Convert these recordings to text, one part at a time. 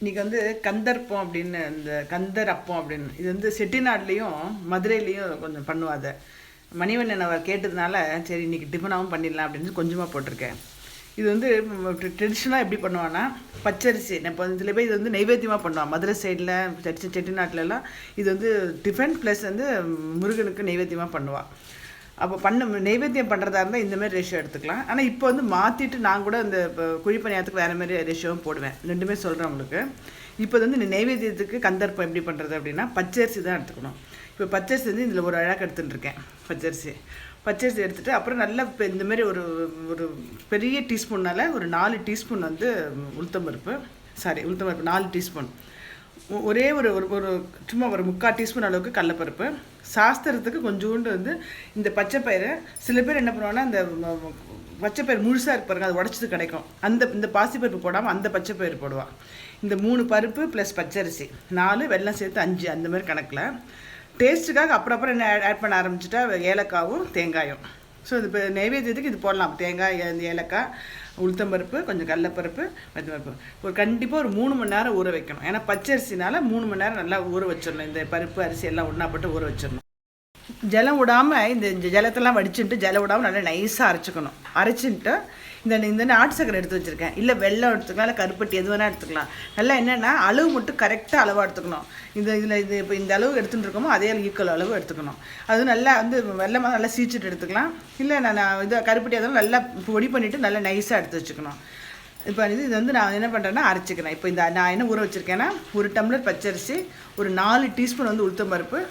இன்றைக்கி வந்து கந்தர்ப்பம் அப்படின்னு இந்த கந்தர் அப்பம் அப்படின்னு இது வந்து செட்டிநாட்லேயும் மதுரையிலையும் கொஞ்சம் பண்ணுவாத மணிவண்ணன் அவர் கேட்டதுனால சரி இன்றைக்கி டிஃபனாகவும் பண்ணிடலாம் அப்படின்னு கொஞ்சமாக போட்டிருக்கேன். இது வந்து ட்ரெடிஷ்னலாக எப்படி பண்ணுவான்னா பச்சரிசி இப்போ சில பேர் இது வந்து நைவேத்தியமாக பண்ணுவான். மதுரை சைடில் செட்டிநாட்டிலலாம் இது வந்து டிஃபன் ப்ளஸ் வந்து முருகனுக்கு நைவேத்தியமாக பண்ணுவாள். அப்போ நைவேத்தியம் பண்ணுறதா இருந்தால் இந்தமாரி ரேஷியோ எடுத்துக்கலாம். ஆனால் இப்போ வந்து மாற்றிட்டு நான் கூட இந்த இப்போ குழிப்பணியாரத்துக்கு வேறு மாதிரி ரேஷியோவும் போடுவேன். ரெண்டுமே சொல்கிறேன் உங்களுக்கு. இப்போ வந்து இந்த நைவேத்தியத்துக்கு கந்தர்ப்பம் எப்படி பண்ணுறது அப்படின்னா பச்சரிசி தான் எடுத்துக்கணும். இப்போ பச்சரிசி வந்து இதில் ஒரு அழகாக எடுத்துட்டுருக்கேன். பச்சரிசி எடுத்துகிட்டு அப்புறம் நல்லா இப்போ இந்தமாரி ஒரு ஒரு பெரிய டீஸ்பூன்னால் ஒரு 4 டீஸ்பூன் வந்து உளுத்தம்பருப்பு 4 டீஸ்பூன், ஒரே ஒரு ஒரு சும்மா ஒரு 3/4 டீஸ்பூன் அளவுக்கு கடலப்பருப்பு, சாஸ்திரத்துக்கு கொஞ்சோண்டு வந்து இந்த பச்சைப்பயிறு. சில பேர் என்ன பண்ணுவாங்கன்னா இந்த பச்சைப்பயிறு முழுசாக இருப்பாருங்க, அது உடச்சது கிடைக்கும். இந்த பாசிப்பருப்பு போடாமல் அந்த பச்சைப்பயிறு போடுவாள். இந்த 3 பருப்பு ப்ளஸ் பச்சரிசி 4, வெல்லம் சேர்த்து 5 அந்த மாதிரி கணக்கில். டேஸ்ட்டுக்காக அப்புறம் என்ன ஆட் பண்ண ஆரம்பிச்சிட்டா ஏலக்காவும் தேங்காயும். ஸோ இது இப்போ நைவேத்தியத்துக்கு இது போடலாம். தேங்காய், ஏலக்காய், உளுத்தம்பருப்பு, கொஞ்சம் கடலப்பருப்பு, பருப்பு ஒரு கண்டிப்பாக ஒரு 3 மணி நேரம் ஊற வைக்கணும். ஏன்னா பச்சரிசினால் 3 மணி நேரம் நல்லா ஊற வச்சிடணும். இந்த பருப்பு அரிசி எல்லாம் ஒன்றா போட்டு ஊற வச்சிடணும். ஜலம் விடாமல் இந்த ஜலத்தெல்லாம் வடிச்சுட்டு ஜலம் விடாமல் நல்லா நைஸாக அரைச்சிக்கணும். அரைச்சிட்டு இந்த நாட்டு சக்கரை எடுத்து வச்சுருக்கேன். இல்லை வெல்லம் எடுத்துக்கலாம், இல்லை கருப்பட்டி எது வேணால் எடுத்துக்கலாம். நல்லா என்னென்னா அளவு மட்டும் கரெக்டாக அளவாக எடுத்துக்கணும். இது இப்போ இந்த அளவு எடுத்துகிட்டு இருக்கோமோ அதே ஈக்குவல் அளவு எடுத்துக்கணும். அது நல்லா வந்து வெல்லமாக நல்லா சீச்சிட்டு எடுத்துக்கலாம். இல்லை நான் இது கருப்பட்டி அதெல்லாம் நல்லா பொடி பண்ணிவிட்டு நல்லா நைஸாக எடுத்து வச்சுக்கணும். இப்போ இது வந்து நான் என்ன பண்ணுறேன்னா அரைச்சிக்கிறேன். இப்போ நான் என்ன ஊற வச்சுருக்கேன்னா 1 டம்ளர் பச்சரிசி, ஒரு 4 டீஸ்பூன் வந்து உளுத்தம்பருப்பு,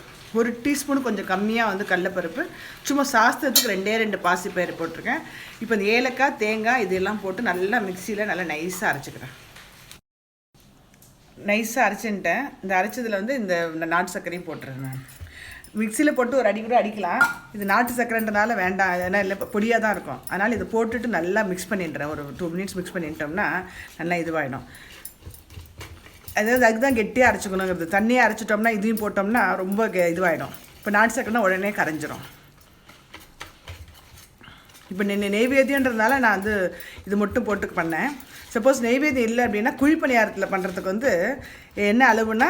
1 டீஸ்பூன் கொஞ்சம் கம்மியாக வந்து கடலப்பருப்பு, சும்மா சாஸ்திரத்துக்கு 2 பாசிப்பயிறு போட்டிருக்கேன். இப்போ இந்த ஏலக்காய், தேங்காய் இதெல்லாம் போட்டு நல்லா மிக்சியில் நல்லா நைஸாக அரைச்சிக்கிறேன். நைஸாக அரைச்சின்ட்டேன். இந்த அரைச்சதில் வந்து இந்த நாட்டு சர்க்கரையும் போட்டுறேன். நான் மிக்சியில் போட்டு ஒரு அடி கூட அடிக்கலாம். இது நாட்டு சர்க்கரைன்றனால வேண்டாம், ஏன்னா இல்லை பொடியாக தான் இருக்கும். அதனால் இதை போட்டுட்டு நல்லா மிக்ஸ் பண்ணிடுறேன். ஒரு 2 மினிட்ஸ் மிக்ஸ் பண்ணிட்டோம்னா நல்லா இதுவாகிடும். அதாவது அதுதான் கெட்டியாக அரைச்சிக்கணுங்கிறது. தண்ணியாக அரைச்சிட்டோம்னா இதையும் போட்டோம்னா ரொம்ப இதுவாகிடும். இப்போ நாட்டு சக்கரைனா உடனே கரைஞ்சிரும். இப்போ நெய்வேத்தியன்றதுனால நான் வந்து இது மட்டும் போட்டு பண்ணேன். சப்போஸ் நெய்வேத்தியம் இல்லை அப்படின்னா குழிப்பணியாரத்தில் பண்ணுறதுக்கு வந்து என்ன அளவுனா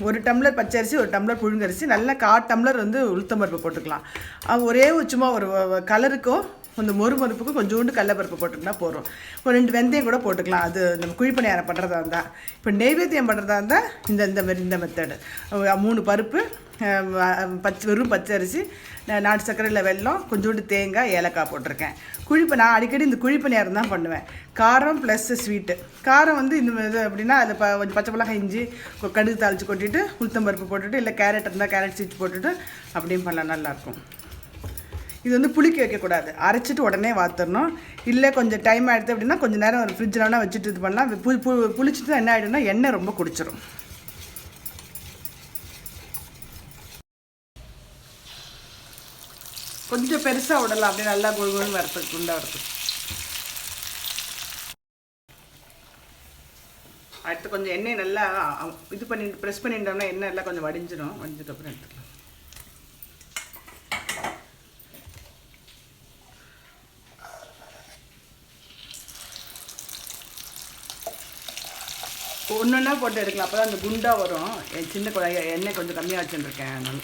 1 டம்ளர் பச்சரிசி, 1 டம்ளர் புழுங்கரிசி, நல்லா 1/4 டம்ளர் வந்து உளுத்தம்பருப்பு போட்டுக்கலாம். ஒரே சும்மா ஒரு கலருக்கும் கொஞ்சம் மொறுமொறுப்புக்கும் கொஞ்சோண்டு கடலப்பருப்பு போட்டுக்கிட்டா போகிறோம். ஒரு 2 வெந்தயம் கூட போட்டுக்கலாம். அது நம்ம குழிப்பணியாரம் பண்ணுறதா இருந்தால். இப்போ நெய்வேத்தியம் பண்ணுறதா இருந்தால் இந்த மெத்தடு 3 பருப்பு, வெறும் பச்சரிசி, நாட்டு சர்க்கரையில் வெல்லம், கொஞ்சோண்டு தேங்காய், ஏலக்காய் போட்டிருக்கேன். நான் அடிக்கடி இந்த குழிப்பணியாரம் தான் பண்ணுவேன். காரம் ப்ளஸ் ஸ்வீட்டு. காரம் வந்து இந்த இது அப்படின்னா அதில் கொஞ்சம் பச்சை மிளகாய், இஞ்சி, கடுகு தாளித்து கொட்டிட்டு உளுத்தம்பருப்பு போட்டுட்டு, இல்லை கேரட் இருந்தால் கேரட் சீச்சு போட்டுட்டு அப்படியும் பண்ணலாம், நல்லாயிருக்கும். இது வந்து புளிக்க வைக்கக்கூடாது, அரைச்சிட்டு உடனே வாத்துடணும். இல்லை கொஞ்சம் டைம் ஆகிடுது அப்படின்னா கொஞ்சம் நேரம் ஒரு ஃப்ரிட்ஜில் வேணால் வச்சுட்டு இது பண்ணலாம். புளிச்சிட்டு தான் என்ன ஆகிடும்னா எண்ணெய் ரொம்ப குடிச்சிடும். கொஞ்சம் பெருசாக விடலாம், அப்படியே நல்லா கொழுன்னு வரத்துக்கு குண்டா வரத்துக்கு. அடுத்து கொஞ்சம் எண்ணெய் நல்லா இது பண்ணிட்டு ப்ரெஸ் பண்ணிட்டோம்னா எண்ணெய் எல்லாம் கொஞ்சம் வடிஞ்சிடும். வடிஞ்சதுக்கப்புறம் எடுத்துக்கலாம். ஒன்றா போட்டு எடுக்கலாம், அப்போ தான் அந்த குண்டாக வரும். சின்ன எண்ணெய் கொஞ்சம் கம்மியாக வச்சுருக்கேன். அதனால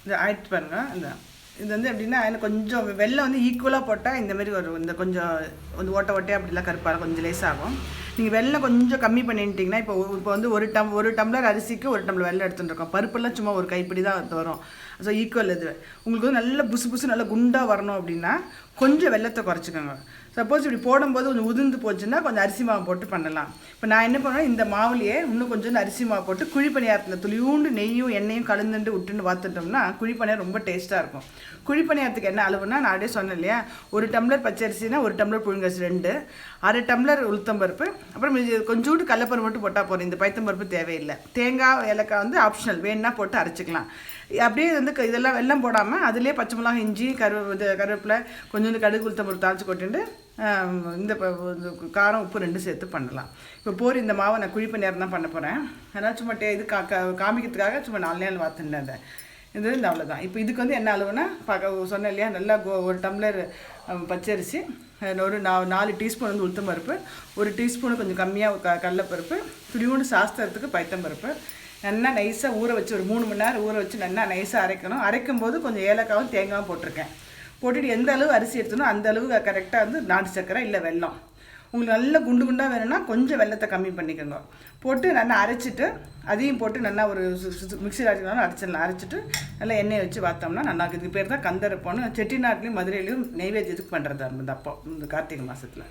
இது ஆயிடுச்சு பாருங்கள். இது வந்து எப்படின்னா எனக்கு கொஞ்சம் வெல்லம் வந்து ஈக்குவலாக போட்டால் இந்தமாரி வரும். இந்த கொஞ்சம் வந்து ஓட்டையாக அப்படிலாம் கருப்பாக கொஞ்சம் லேஸாகும். நீங்கள் வெல்லம் கொஞ்சம் கம்மி பண்ணிட்டீங்கன்னா இப்போ வந்து ஒரு டம்ளர் அரிசிக்கு 1 டம்ளர் வெல்லம் எடுத்துட்டுருக்கோம். பருப்பெல்லாம் சும்மா ஒரு கைப்பிடி தான் வரும். ஸோ ஈக்குவல் இது. உங்களுக்கு வந்து நல்ல புசு நல்லா குண்டாக வரணும் அப்படின்னா கொஞ்சம் வெல்லத்தை குறைச்சிக்கோங்க. சப்போஸ் இப்படி போடும்போது கொஞ்சம் உதிர்ந்து போச்சுன்னா கொஞ்சம் அரிசி மாவு போட்டு பண்ணலாம். இப்போ நான் என்ன பண்ணுவேன், இந்த மாவுலேயே இன்னும் கொஞ்சம் அரிசி மாவு போட்டு குழிப்பணியாரத்தில் துளியூண்டு நெய்யும் எண்ணெயும் கலந்துட்டு விட்டுன்னு பார்த்துட்டோம்னா குழிப்பணியாரம் ரொம்ப டேஸ்ட்டாக இருக்கும். குழிப்பணியாரத்துக்கு என்ன அளவுனா நான் அப்படியே சொன்னேன் இல்லையா, 1 டம்ளர் பச்சரிசினா 1 டம்ளர் புழுங்கரிசி 2, 1/2 டம்ளர் உளுத்தம்பருப்பு, அப்புறம் கொஞ்சோண்டு கடலப்பருப்பு மட்டும் போட்டால் போகிறோம். இந்த பைத்தம்பருப்பு தேவையில்லை. தேங்காய், ஏலக்காய் வந்து ஆப்ஷனல், வேணுன்னா போட்டு அரைச்சிக்கலாம். அப்படியே வந்து இதெல்லாம் வெல்லம் போடாமல் அதுலேயே பச்சை மிளகாய், இஞ்சி, கருவேப்பிலை, கொஞ்சோண்டு கடுகு, உளுத்தம்பருப்பு தாளித்து கொட்டிட்டு இந்த காரம், உப்பு 2 சேர்த்து பண்ணலாம். இப்போ இந்த மாவை நான் குழிப்பணியாரம் தான் பண்ண போகிறேன். அதனால் சும்மா இது காமிக்கிறதுக்காக சும்மா 4 நாள் வாத்துனேன். இது அவ்வளோதான். இப்போ இதுக்கு வந்து என்ன அளவுனா சொன்னேன் இல்லையா, நல்லா 1 டம்ளர் பச்சரிசி, ஒரு 4 டீஸ்பூன் வந்து உளுத்தம்பருப்பு, 1 டீஸ்பூனு கொஞ்சம் கம்மியாக கடலைப்பருப்பு, துளியோண்டு சாஸ்திரத்துக்கு பயத்தம்பருப்பு நல்லா நைஸாக ஊற வச்சு ஒரு 3 மணி நேரம் ஊற வச்சு நல்லா நைஸாக அரைக்கணும். அரைக்கும் போது கொஞ்சம் ஏலக்காவும் தேங்காயும் போட்டிருக்கேன். போட்டுட்டு எந்த அளவு அரிசி எடுத்தனோ அந்த அளவு கரெக்டாக வந்து நாட்டு சர்க்கரை இல்லை வெல்லம். உங்களுக்கு நல்ல குண்டு குண்டாக வேணும்னா கொஞ்சம் வெல்லத்தை கம்மி பண்ணிக்கோங்க. போட்டு நல்லா அரைச்சிட்டு அதையும் போட்டு நல்லா ஒரு மிக்ஸியில் அரைச்சிடலாம். அரைச்சிட்டு நல்லா எண்ணெயை வச்சு பார்த்தோம்னா நல்லா இதுக்கு பேர் தான் கந்தரப்பம்னு செட்டிநாட்லேயும் மதுரையிலையும் நெய்வேத்தியத்துக்கு பண்ணுறது அந்த அப்போ இந்த கார்த்திகை மாதத்தில்.